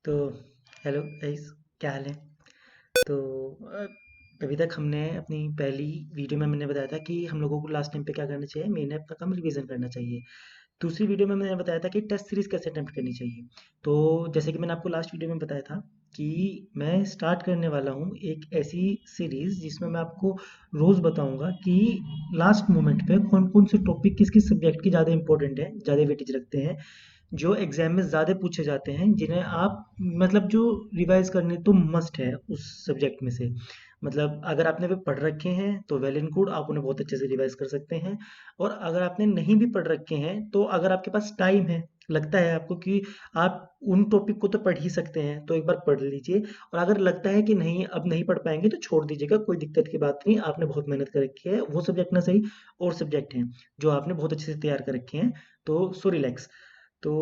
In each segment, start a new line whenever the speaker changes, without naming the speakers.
तो hello guys, क्या हाल है। तो अ, अभी तक हमने अपनी पहली वीडियो में मैंने बताया था कि हम लोगों को लास्ट टाइम पे क्या करना चाहिए, मैंने अपना काम रिवीजन करना चाहिए। दूसरी वीडियो में मैंने बताया था कि टेस्ट सीरीज कैसे अटेम्प्ट करनी चाहिए। तो जैसे कि मैंने आपको लास्ट वीडियो में बताया था कि मैं स्टार्ट करने वाला हूँ एक ऐसी सीरीज जिसमें मैं आपको रोज़ बताऊंगा कि लास्ट मोमेंट पे कौन कौन से टॉपिक किस किस सब्जेक्ट की ज़्यादा इंपॉर्टेंट है, ज़्यादा वेटेज रखते हैं, जो एग्जाम में ज़्यादा पूछे जाते हैं, जिन्हें आप मतलब जो रिवाइज करने तो मस्ट है उस सब्जेक्ट में से। मतलब अगर आपने वे पढ़ रखे हैं तो वेल एंड गुड, आप उन्हें बहुत अच्छे से रिवाइज कर सकते हैं। और अगर आपने नहीं भी पढ़ रखे हैं तो अगर आपके पास टाइम है, लगता है आपको कि आप उन टॉपिक को तो पढ़ ही सकते हैं, तो एक बार पढ़ लीजिए। और अगर लगता है कि नहीं अब नहीं पढ़ पाएंगे तो छोड़ दीजिएगा, कोई दिक्कत की बात नहीं, आपने बहुत मेहनत कर रखी है, वो सब्जेक्ट ना सही और सब्जेक्ट हैं जो आपने बहुत अच्छे से तैयार कर रखे हैं। तो सो रिलैक्स। तो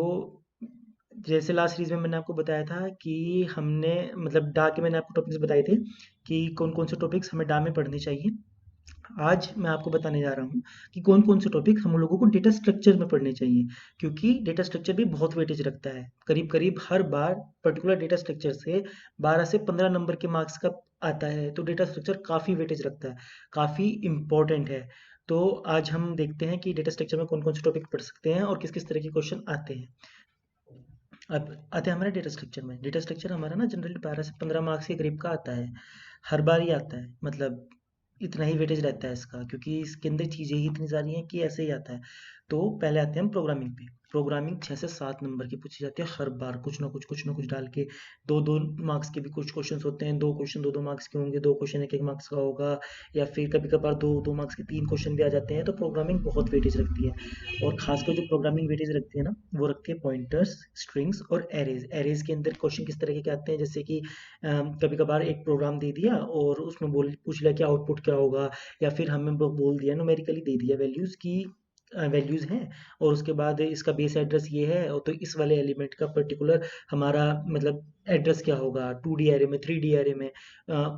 जैसे लास्ट सीरीज में मैंने आपको बताया था कि हमने मतलब डा के मैंने आपको टॉपिक्स बताए थे कि कौन कौन से टॉपिक्स हमें डा में पढ़ने चाहिए। आज मैं आपको बताने जा रहा हूँ कि कौन कौन से टॉपिक हम लोगों को डेटा स्ट्रक्चर में पढ़ने चाहिए, क्योंकि डेटा स्ट्रक्चर भी बहुत वेटेज रखता है। करीब करीब हर बार पर्टिकुलर डेटा स्ट्रक्चर से 12 से 15 नंबर के मार्क्स का आता है, तो डेटा स्ट्रक्चर काफ़ी वेटेज रखता है, काफ़ी इम्पोर्टेंट है। तो आज हम देखते हैं कि डेटा स्ट्रक्चर में कौन कौन से टॉपिक पढ़ सकते हैं और किस किस तरह के क्वेश्चन आते हैं। अब आते हैं हमारे डेटा स्ट्रक्चर में। डेटा स्ट्रक्चर हमारा ना जनरली 12 से 15 मार्क्स के करीब का आता है, हर बार ही आता है। मतलब इतना ही वेटेज रहता है इसका, क्योंकि इसके अंदर चीज़ें ही इतनी सारी हैं कि ऐसे ही आता है। तो पहले आते हैं हम प्रोग्रामिंग पे। प्रोग्रामिंग 6 से 7 नंबर की पूछी जाती है हर बार, कुछ ना कुछ डाल के। दो दो मार्क्स के भी कुछ क्वेश्चन होते हैं, दो क्वेश्चन दो दो मार्क्स के होंगे, दो क्वेश्चन एक एक मार्क्स का होगा, या फिर कभी कभार दो दो मार्क्स के 3 क्वेश्चन भी आ जाते हैं। तो प्रोग्रामिंग बहुत वेटेज रखती है। और खासकर जो प्रोग्रामिंग वेटेज रखती है ना, वो रखती है पॉइंटर्स, स्ट्रिंग्स और एरेज। एरेज के अंदर क्वेश्चन किस तरह के आते हैं, जैसे कि कभी कभार एक प्रोग्राम दे दिया और उसमें बोल पूछ लिया कि आउटपुट क्या होगा, या फिर हमें बोल दिया न्यूमेरिकली दे दिया वैल्यूज़ की, वैल्यूज़ हैं, और उसके बाद इसका बेस एड्रेस ये है, और तो इस वाले एलिमेंट का पर्टिकुलर हमारा मतलब एड्रेस क्या होगा, 2D एरे में, 3D एरे में,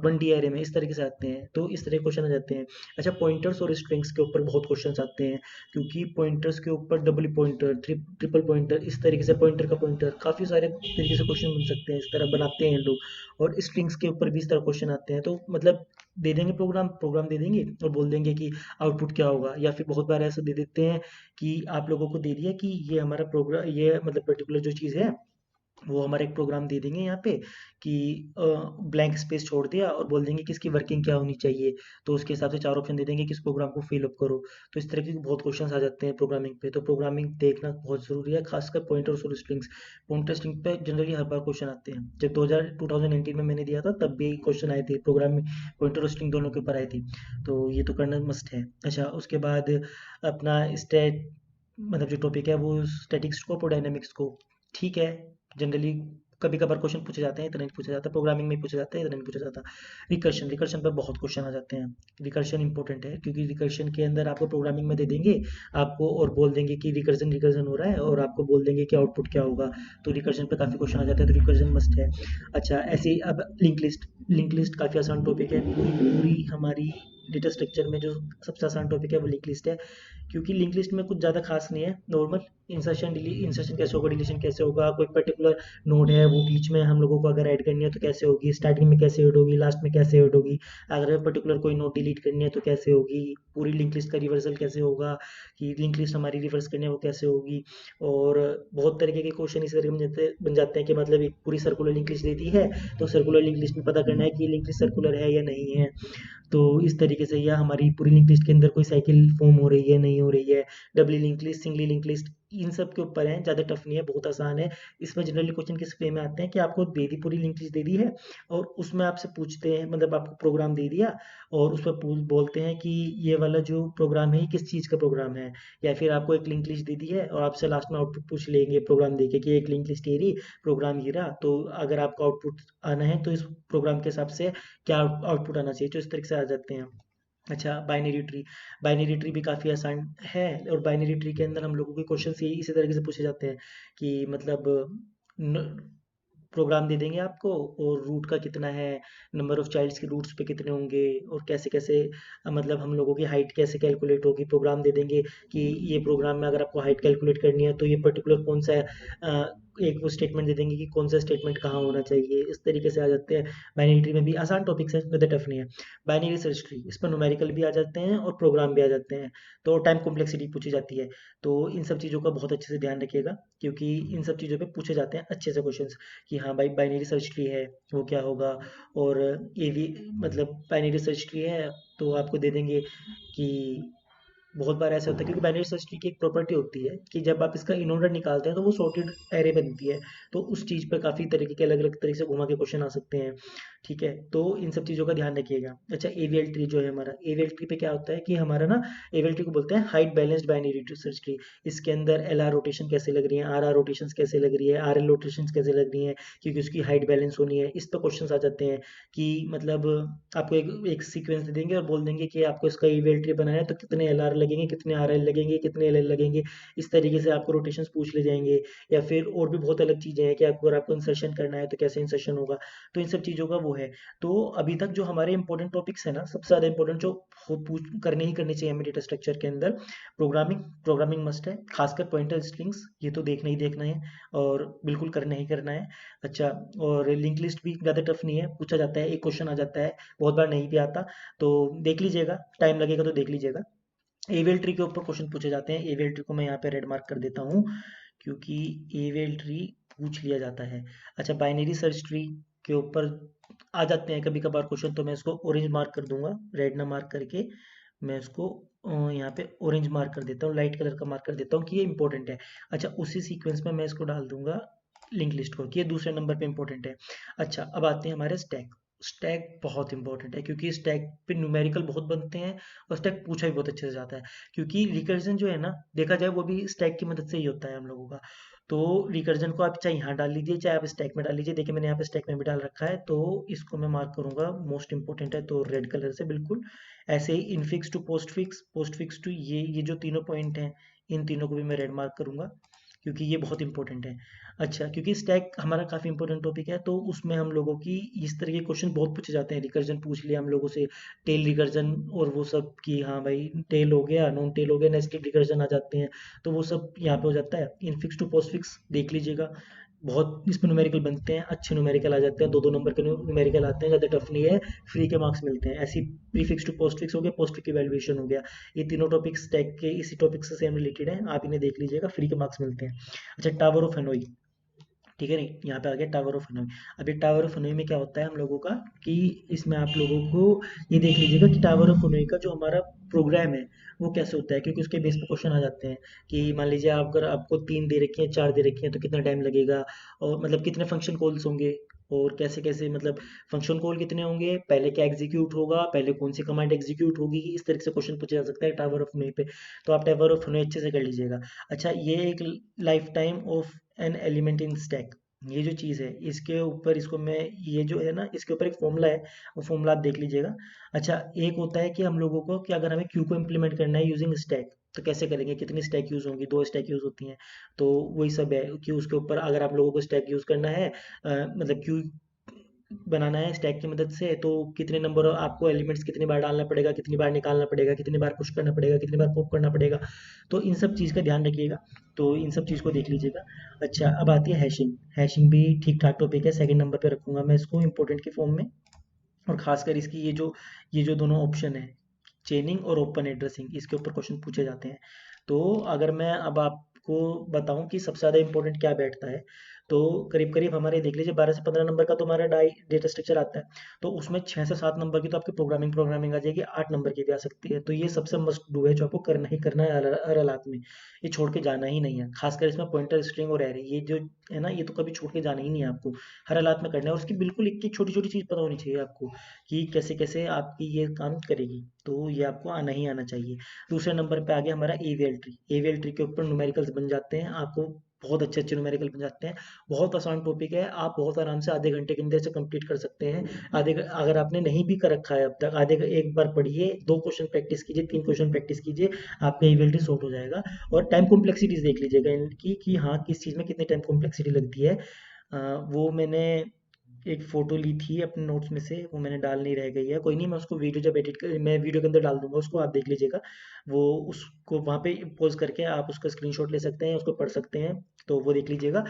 1D एरे में, इस तरीके से आते हैं। तो इस तरह के क्वेश्चन आ जाते हैं। अच्छा, पॉइंटर्स और स्ट्रिंग्स के ऊपर बहुत क्वेश्चंस आते हैं, क्योंकि पॉइंटर्स के ऊपर डबल पॉइंटर, ट्रिपल पॉइंटर, इस तरीके से पॉइंटर का पॉइंटर, काफ़ी सारे तरीके से क्वेश्चन बन सकते हैं, इस तरह बनाते हैं लोग। और स्ट्रिंग्स के ऊपर भी इस तरह क्वेश्चन आते हैं। तो मतलब दे देंगे प्रोग्राम, प्रोग्राम दे देंगे और बोल देंगे कि आउटपुट क्या होगा, या फिर बहुत बार ऐसा दे देते हैं कि आप लोगों को दे दिया कि ये हमारा प्रोग्राम, ये मतलब पर्टिकुलर जो चीज़ है, वो हमारा एक प्रोग्राम दे देंगे यहाँ पे कि ब्लैंक स्पेस छोड़ दिया और बोल देंगे कि इसकी वर्किंग क्या होनी चाहिए। तो उसके हिसाब से 4 ऑप्शन दे देंगे कि इस प्रोग्राम को फिल अप करो। तो इस तरह के बहुत क्वेश्चंस आ जाते हैं प्रोग्रामिंग पे। तो प्रोग्रामिंग देखना बहुत ज़रूरी है, खासकर पॉइंटर्स और स्ट्रिंग्स। पॉइंटर स्ट्रिंग पे जनरली हर बार क्वेश्चन आते हैं। जब 2019 में मैंने दिया था तब भी क्वेश्चन आए थे प्रोग्रामिंग, पॉइंटर और स्ट्रिंग दोनों के ऊपर आई थी। तो ये तो करना मस्ट है। अच्छा, उसके बाद अपना स्टेट मतलब जो टॉपिक है वो स्टैटिक स्कोप और डायनामिक स्कोप। ठीक है, जनरली कभी कभार क्वेश्चन पूछे जाते हैं, इतना नहीं पूछा जाता, प्रोग्रामिंग में पूछा जाता है, इतना नहीं पूछा जाता। रिकर्शन, रिकर्शन पर बहुत क्वेश्चन आ जाते हैं। रिकर्शन इंपॉर्टेंट है, क्योंकि रिकर्शन के अंदर आपको प्रोग्रामिंग में दे देंगे आपको, और बोल देंगे कि रिकर्जन रिकर्जन हो रहा है, और आपको बोल देंगे कि आउटपुट क्या होगा। तो रिकर्शन पे काफ़ी क्वेश्चन आ जाते हैं, तो रिकर्जन मस्ट है। अच्छा, ऐसे ही अब लिंक लिस्ट। लिंक लिस्ट काफ़ी आसान टॉपिक है। पूरी पूरी हमारी डेटा स्ट्रक्चर में जो सबसे आसान टॉपिक है वो लिंक लिस्ट है, क्योंकि लिंक लिस्ट में कुछ ज़्यादा खास नहीं है, नॉर्मल इंसर्शन इंसर्शन कैसे होगा, डिलीशन कैसे होगा, कोई पर्टिकुलर नोड है वो बीच में हम लोगों को अगर ऐड करनी है तो कैसे होगी, स्टार्टिंग में कैसे ऐड होगी, लास्ट में कैसे ऐड होगी, अगर पर्टिकुलर कोई नोड डिलीट करनी है तो कैसे होगी, पूरी लिंक लिस्ट का रिवर्सल कैसे होगा, कि लिंक लिस्ट हमारी रिवर्स करनी है वो कैसे होगी। और बहुत तरीके के क्वेश्चन इस तरह के बन जाते हैं कि मतलब एक पूरी सर्कुलर लिंक लिस्ट देती है, तो सर्कुलर लिंक लिस्ट में पता करना है कि लिंक लिस्ट सर्कुलर है या नहीं है। तो इस तरीके से, या हमारी पूरी लिंक लिस्ट के अंदर कोई साइकिल फॉर्म हो रही है नहीं हो रही है, doubly link list, singly link list, इन सब के ऊपर है, ज़्यादा टफ नहीं है, बहुत आसान है। इसमें जनरली क्वेश्चन किस वे में आते हैं कि आपको दे दी पूरी लिंक लिस्ट दे दी है, और उसमें आपसे पूछते हैं, मतलब आपको प्रोग्राम दे दिया और उस पर बोलते हैं कि ये वाला जो प्रोग्राम है ये किस चीज़ का प्रोग्राम है, या फिर आपको एक लिंक लिस्ट दे दी है और आपसे लास्ट में आउटपुट पूछ लेंगे प्रोग्राम देके कि एक लिंक लिस्ट ये रही, प्रोग्राम ये रहा, तो अगर आपको आउटपुट आना है तो इस प्रोग्राम के हिसाब से क्या आउटपुट आना चाहिए, तो इस तरीके से आ जाते हैं। अच्छा, बाइनरी ट्री। बाइनरी ट्री भी काफ़ी आसान है, और बाइनरी ट्री के अंदर हम लोगों के क्वेश्चन यही इसी तरीके से पूछे जाते हैं कि मतलब प्रोग्राम दे देंगे आपको, और रूट का कितना है, नंबर ऑफ चाइल्ड्स के रूट्स पे कितने होंगे, और कैसे कैसे मतलब हम लोगों की हाइट कैसे कैलकुलेट होगी। प्रोग्राम दे देंगे कि ये प्रोग्राम में अगर आपको हाइट कैलकुलेट करनी है तो ये पर्टिकुलर कौन सा एक वो स्टेटमेंट दे देंगे कि कौन सा स्टेटमेंट कहाँ होना चाहिए, इस तरीके से आ जाते हैं। बाइनरी ट्री में भी आसान टॉपिक्स है, ज़्यादा टफ नहीं है। बाइनरी सर्च ट्री, इस पर न्यूमेरिकल भी आ जाते हैं और प्रोग्राम भी आ जाते हैं, तो टाइम कॉम्प्लेक्सिटी पूछी जाती है। तो इन सब चीज़ों का बहुत अच्छे से ध्यान रखिएगा, क्योंकि इन सब चीज़ों पे पूछे जाते हैं अच्छे से क्वेश्चंस कि हाँ भाई बाइनरी सर्च ट्री है वो क्या होगा। और ये भी मतलब बाइनरी सर्च ट्री है तो आपको दे देंगे कि बहुत बार ऐसा होता है, क्योंकि बाइनरी सर्च ट्री की एक प्रॉपर्टी होती है कि जब आप इसका इन ऑर्डर निकालते हैं तो वो सॉर्टेड एरे बनती है। तो उस चीज़ पर काफ़ी तरीके के अलग अलग तरीके से घुमा के क्वेश्चन आ सकते हैं। ठीक है, तो इन सब चीज़ों का ध्यान रखिएगा। अच्छा, एवीएल ट्री जो है हमारा, एवीएल ट्री पे क्या होता है कि हमारा ना, एवीएल ट्री को बोलते हैं height balanced binary search tree. इसके अंदर एल आर रोटेशन कैसे लग रही है, आर आर रोटेशन कैसे लग रही है, आर एल रोटेशन कैसे लग रही है, क्योंकि उसकी हाइट बैलेंस होनी है। इस पर क्वेश्चन आ जाते हैं कि मतलब आपको एक एक सीक्वेंस दे देंगे और बोल देंगे कि आपको इसका ईवेल ट्री बनाना है तो कितने एल आर लगेंगे, कितने आर एल लगेंगे, कितने एल एल लगेंगे। इस तरीके से आपको रोटेशंस पूछ ले जाएंगे। या फिर और भी बहुत अलग चीज़ें हैं कि आपको, अगर आपको इंसर्शन करना है तो कैसे इंसर्शन होगा। तो इन सब चीज़ों का वो है। तो अभी तक जो हमारे इंपॉर्टेंट टॉपिक्स है ना, सबसे ज़्यादा इंपॉर्टेंट जो पूछ करने ही करनी चाहिए हमें डेटा स्ट्रक्चर के अंदर, प्रोग्रामिंग। प्रोग्रामिंग मस्ट है, खासकर पॉइंटर स्ट्रिंग्स, ये तो देखना ही देखना है और बिल्कुल करना ही करना है। अच्छा, और लिंक लिस्ट भी ज़्यादा टफ नहीं है, पूछा जाता है, एक क्वेश्चन आ जाता है, बहुत बार नहीं भी आता। तो देख लीजिएगा, टाइम लगेगा तो देख लीजिएगा। एवियल ट्री के ऊपर क्वेश्चन पूछे जाते हैं। एवियल ट्री को मैं यहाँ पे रेड मार्क कर देता हूँ, क्योंकि एवियल ट्री पूछ लिया जाता है। अच्छा, बाइनरी सर्च ट्री के ऊपर आ जाते हैं कभी कभार क्वेश्चन, तो मैं इसको ऑरेंज मार्क कर दूंगा, रेड ना मार्क करके। मैं इसको यहाँ पे ऑरेंज मार्क कर देता हूँ, लाइट कलर का मार्क कर देता हूँ कि ये इंपॉर्टेंट है। अच्छा, उसी सीक्वेंस में मैं इसको डाल दूंगा लिंक लिस्ट को कि ये दूसरे नंबर पे इंपॉर्टेंट है। अच्छा, अब आते हैं हमारे स्टैक। स्टैक बहुत इंपॉर्टेंट है, क्योंकि स्टैक पे न्यूमेरिकल बहुत बनते हैं और स्टैक पूछा भी बहुत अच्छे से जाता है। क्योंकि रिकर्जन जो है ना, देखा जाए वो भी स्टैक की मदद से ही होता है हम लोगों का। तो रिकर्जन को आप चाहे यहाँ डाल लीजिए, चाहे आप स्टैक में डाल लीजिए। देखिए मैंने यहाँ पे स्टैक में भी डाल रखा है, तो इसको मैं मार्क करूंगा मोस्ट इंपॉर्टेंट है, तो रेड कलर से बिल्कुल। ऐसे ही infix to postfix, postfix to ये जो तीनों पॉइंट हैं, इन तीनों को भी मैं रेड मार्क करूंगा, क्योंकि ये बहुत इंपॉर्टेंट है। अच्छा, क्योंकि स्टैक हमारा काफ़ी इंपॉर्टेंट टॉपिक है, तो उसमें हम लोगों की इस तरह के क्वेश्चन बहुत पूछे जाते हैं। रिकर्जन पूछ लिया हम लोगों से, टेल रिकर्जन और वो सब, कि हाँ भाई टेल हो गया, नॉन टेल हो गया, नेस्टेड रिकर्जन आ जाते हैं। तो वो सब यहाँ पे हो जाता है। इनफिक्स टू पोस्ट फिक्स देख लीजिएगा, बहुत इसमें न्यूमेरिकल बनते हैं, अच्छे न्यूमेरिकल आ जाते हैं, दो दो नंबर के न्यूमेरिकल आते हैं, ज़्यादा टफ नहीं है, फ्री के मार्क्स मिलते हैं। ऐसी प्रीफिक्स टू पोस्ट फिक्स हो गया, पोस्ट फिक्स इवैल्यूएशन हो गया, ये तीनों टॉपिक्स टैग के इसी टॉपिक से सेम रिलेटेड हैं, आप इन्हें देख लीजिएगा, फ्री के मार्क्स मिलते हैं। अच्छा, टावर ऑफ हनोई, ठीक है, नहीं यहाँ पे आ गया टावर ऑफ हनोई। अब ये टावर ऑफ हनोई में क्या होता है हम लोगों का, कि इसमें आप लोगों को ये देख लीजिएगा कि टावर ऑफ हनोई का जो हमारा प्रोग्राम है वो कैसे होता है, क्योंकि उसके बेस पे क्वेश्चन आ जाते हैं कि मान लीजिए आप, अगर आपको 3 दे रखी हैं, 4 दे रखी हैं, तो कितना टाइम लगेगा, और मतलब कितने फंक्शन कॉल्स होंगे, और कैसे कैसे मतलब फंक्शन कॉल कितने होंगे, पहले क्या एग्जीक्यूट होगा, पहले कौन सी कमांड एग्जीक्यूट होगी, इस तरीके से क्वेश्चन पूछा जा सकता है टावर ऑफ हनोई पे। तो आप टावर ऑफ हनोई अच्छे से कर लीजिएगा। अच्छा, ये एक life time of an element in stack, ये जो चीज़ है इसके ऊपर, इसको मैं, ये जो है ना इसके ऊपर एक फॉर्मूला है, वो फॉर्मूला आप देख लीजिएगा। अच्छा, एक होता है कि हम लोगों को कि अगर हमें क्यू को इम्प्लीमेंट करना है यूजिंग स्टैक, तो कैसे करेंगे, कितनी स्टैक यूज़ होंगी, 2 स्टैक यूज़ होती हैं। तो वही सब है कि उसके ऊपर अगर आप लोगों को स्टैक यूज़ करना है, मतलब क्यू बनाना है स्टैक की मदद से, तो कितने नंबर आपको एलिमेंट्स कितनी बार डालना पड़ेगा, कितनी बार निकालना पड़ेगा, कितनी बार पुश करना पड़ेगा, कितनी बार पॉप करना पड़ेगा। तो इन सब चीज़ का ध्यान रखिएगा, तो इन सब चीज़ को देख लीजिएगा। अच्छा, अब आती है हैशिंग। हैशिंग भी ठीक ठाक टॉपिक है, सेकंड नंबर पे रखूंगा मैं इसको इंपॉर्टेंट के फॉर्म में। और खासकर इसकी ये जो दोनों ऑप्शन है, चेनिंग और ओपन एड्रेसिंग, इसके ऊपर क्वेश्चन पूछे जाते हैं। तो अगर मैं अब आपको बताऊं कि सबसे ज़्यादा इंपॉर्टेंट क्या बैठता है, तो करीब करीब हमारे देख लीजिए 12 से 15 नंबर का तो हमारा डेटा स्ट्रक्चर आता है। तो उसमें 6 से 7 नंबर की तो आपकी प्रोग्रामिंग प्रोग्रामिंग आ जाएगी, 8 नंबर की भी आ सकती है। तो ये सबसे मस्ट डू है, जो आपको करना ही करना है हर हालात में, ये छोड़ के जाना ही नहीं है। खासकर इसमें पॉइंटर, स्ट्रिंग और एरे, ये जो है ना, ये तो कभी छोड़ के जाना ही नहीं है आपको, हर हालात में करना है। और उसकी बिल्कुल एक एक छोटी छोटी चीज़ पता होनी चाहिए आपको, कि कैसे कैसे आपकी ये काम करेगी, तो ये आपको आना ही आना चाहिए। दूसरे नंबर पे आ गया हमारा एवीएल ट्री। एवीएल ट्री के ऊपर न्यूमेरिकल्स बन जाते हैं, आपको बहुत अच्छे अच्छे न्यूमेरिकल बन जाते हैं। बहुत आसान टॉपिक है, आप बहुत आराम से आधे घंटे के अंदर से कंप्लीट कर सकते हैं। अगर आपने नहीं भी कर रखा है अब तक, एक बार पढ़िए, 2 क्वेश्चन प्रैक्टिस कीजिए, 3 क्वेश्चन प्रैक्टिस कीजिए, आपका एवीएल ट्री सॉर्ट हो जाएगा। और टाइम कॉम्प्लेक्सिटीज देख लीजिएगा इनकी, कि हाँ किस चीज़ में कितनी टाइम कॉम्प्लेक्सिटी लगती है। वो मैंने एक फ़ोटो ली थी अपने नोट्स में से, वो मैंने डाल नहीं रह गई है। कोई नहीं, मैं उसको वीडियो जब एडिट कर मैं वीडियो के अंदर डाल दूँगा उसको, आप देख लीजिएगा। वो उसको वहाँ पे पॉज़ करके आप उसका स्क्रीनशॉट ले सकते हैं, उसको पढ़ सकते हैं, तो वो देख लीजिएगा।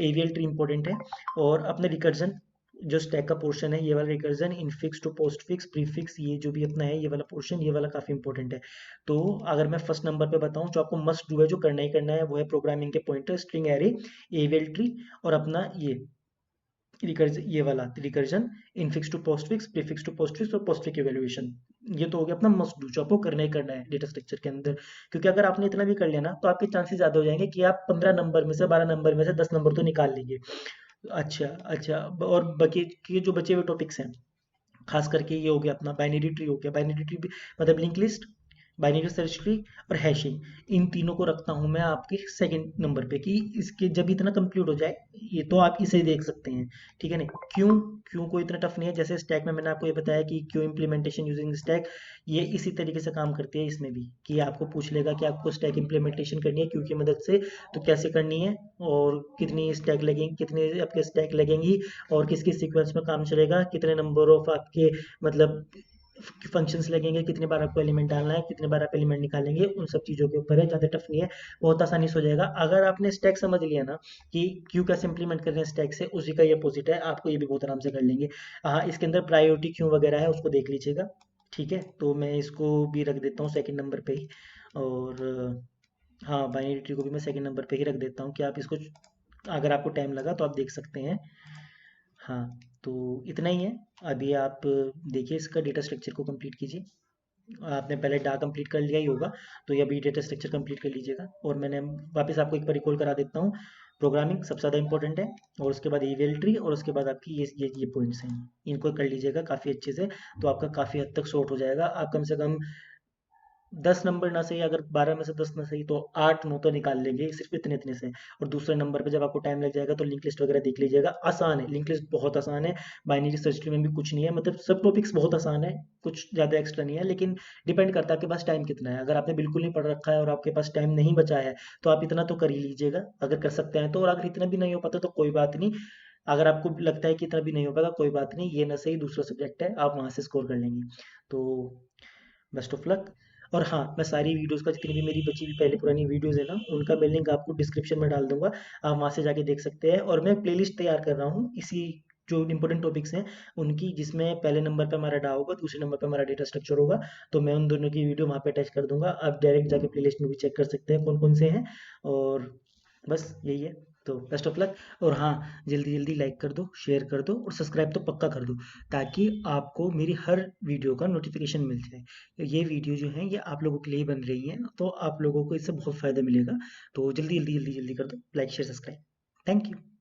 एवीएल ट्री इंपॉर्टेंट है। और अपने रिकर्जन जो स्टैक का पोर्शन है, ये वाला recursion, infix to postfix, prefix, ये जो भी अपना है ये वाला पोर्शन, ये वाला काफ़ी इंपॉर्टेंट है। तो अगर मैं फर्स्ट नंबर पे बताऊँ, जो आपको मस्ट डू है, जो करना ही करना है, वो है प्रोग्रामिंग के pointer, string array, AVL tree, और अपना ये ये वाला recursion, infix to postfix, prefix to postfix और पोस्टफिक्स इवैल्यूएशन। ये तो हो गया अपना मस्ट डू, जो आपको करना ही करना है डेटा स्ट्रक्चर के अंदर। क्योंकि अगर आपने इतना भी कर लिया ना, तो आपके चांसेस ज्यादा हो जाएंगे कि आप 15 नंबर में से, 12 नंबर में से 10 नंबर तो निकाल लेंगे। अच्छा अच्छा। और बाकी के जो बचे हुए टॉपिक्स हैं, खास करके ये हो गया अपना बाइनरी ट्री, हो गया बाइनरी ट्री भी, मतलब link list, binary search tree और हैशिंग, इन तीनों को रखता हूँ मैं आपके सेकंड नंबर पे, कि इसके जब इतना कंप्लीट हो जाए, ये तो आप इसे देख सकते हैं। ठीक है ना? क्यों? क्यों को इतना टफ नहीं है। जैसे स्टैक में मैंने आपको ये बताया कि क्यों इम्प्लीमेंटेशन यूजिंग स्टैक, ये इसी तरीके से काम करती है इसमें भी, कि आपको पूछ लेगा कि आपको स्टैक इम्प्लीमेंटेशन करनी है क्यों की मदद से, तो कैसे करनी है, और कितनी स्टैक लगेंगी, कितने आपके स्टैक लगेंगी, और किस किस सीक्वेंस में काम चलेगा, कितने नंबर ऑफ आपके, मतलब फंक्शंस लगेंगे, कितने बार आपको एलिमेंट डालना है, कितने बार आप एलिमेंट निकालेंगे, उन सब चीज़ों के ऊपर है। ज़्यादा टफ नहीं है, बहुत आसानी से हो जाएगा। अगर आपने स्टैक समझ लिया ना कि क्यू कैसे इंप्लीमेंट कर रहे हैं स्टैक से, उसी का ये अपोजिट है, आपको ये भी बहुत आराम से कर लेंगे। हाँ, इसके अंदर प्रायोरिटी क्यू वगैरह है, उसको देख लीजिएगा। ठीक है, तो मैं इसको भी रख देता हूँ सेकंड नंबर पे ही। और हाँ, बाइनरी ट्री को भी मैं सेकंड नंबर पे ही रख देता हूँ, कि आप इसको, अगर आपको टाइम लगा तो आप देख सकते हैं। हाँ, तो इतना ही है। अभी आप देखिए, इसका डेटा स्ट्रक्चर को कंप्लीट कीजिए। आपने पहले डा कंप्लीट कर लिया ही होगा, तो ये अभी डेटा स्ट्रक्चर कंप्लीट कर लीजिएगा। और मैंने वापस आपको एक बार रिकॉल करा देता हूँ। प्रोग्रामिंग सबसे ज़्यादा इंपॉर्टेंट है, और उसके बाद ईवीएल ट्री, और उसके बाद आपकी ये पॉइंट्स हैं, इनको कर लीजिएगा काफ़ी अच्छे से। तो आपका काफ़ी हद तक सॉर्ट हो जाएगा। आप कम से कम 10 नंबर ना सही, अगर 12 में से 10 ना सही, तो 8-9 तो निकाल लेंगे सिर्फ इतने इतने से। और दूसरे नंबर पे जब आपको टाइम लग जाएगा, तो लिंक लिस्ट वगैरह देख लीजिएगा, आसान है, लिंक लिस्ट बहुत आसान है। बाइनरी सर्च ट्री में भी कुछ नहीं है, मतलब सब टॉपिक्स बहुत आसान है, कुछ ज़्यादा एक्स्ट्रा नहीं है। लेकिन डिपेंड करता है आपके पास टाइम कितना है। अगर आपने बिल्कुल नहीं पढ़ रखा है और आपके पास टाइम नहीं बचा है, तो आप इतना तो कर ही लीजिएगा, अगर कर सकते हैं तो। और अगर इतना भी नहीं हो पाता तो कोई बात नहीं। अगर आपको लगता है कि इतना भी नहीं हो पाएगा, कोई बात नहीं, ये ना सही दूसरा सब्जेक्ट है, आप वहाँ से स्कोर कर लेंगे। तो बेस्ट ऑफ लक। और हाँ, मैं सारी वीडियोस का, जितनी भी मेरी बची हुई पहले पुरानी वीडियोस है ना, उनका मैं लिंक आपको डिस्क्रिप्शन में डाल दूंगा, आप वहाँ से जाके देख सकते हैं। और मैं प्लेलिस्ट तैयार कर रहा हूँ इसी, जो इंपॉर्टेंट टॉपिक्स हैं उनकी, जिसमें पहले नंबर पे हमारा डा होगा, दूसरे नंबर पे हमारा डेटा स्ट्रक्चर होगा। तो मैं उन दोनों की वीडियो वहाँ पे अटैच कर दूंगा, आप डायरेक्ट जाके प्लेलिस्ट में भी चेक कर सकते हैं कौन कौन से हैं। और बस यही है। तो बेस्ट ऑफ लक। और हाँ, जल्दी जल्दी लाइक कर दो, शेयर कर दो, और सब्सक्राइब तो पक्का कर दो, ताकि आपको मेरी हर वीडियो का नोटिफिकेशन मिल जाए। ये वीडियो जो है ये आप लोगों के लिए ही बन रही है, तो आप लोगों को इससे बहुत फ़ायदा मिलेगा। तो जल्दी जल्दी जल्दी जल्दी कर दो, like share subscribe. Thank you.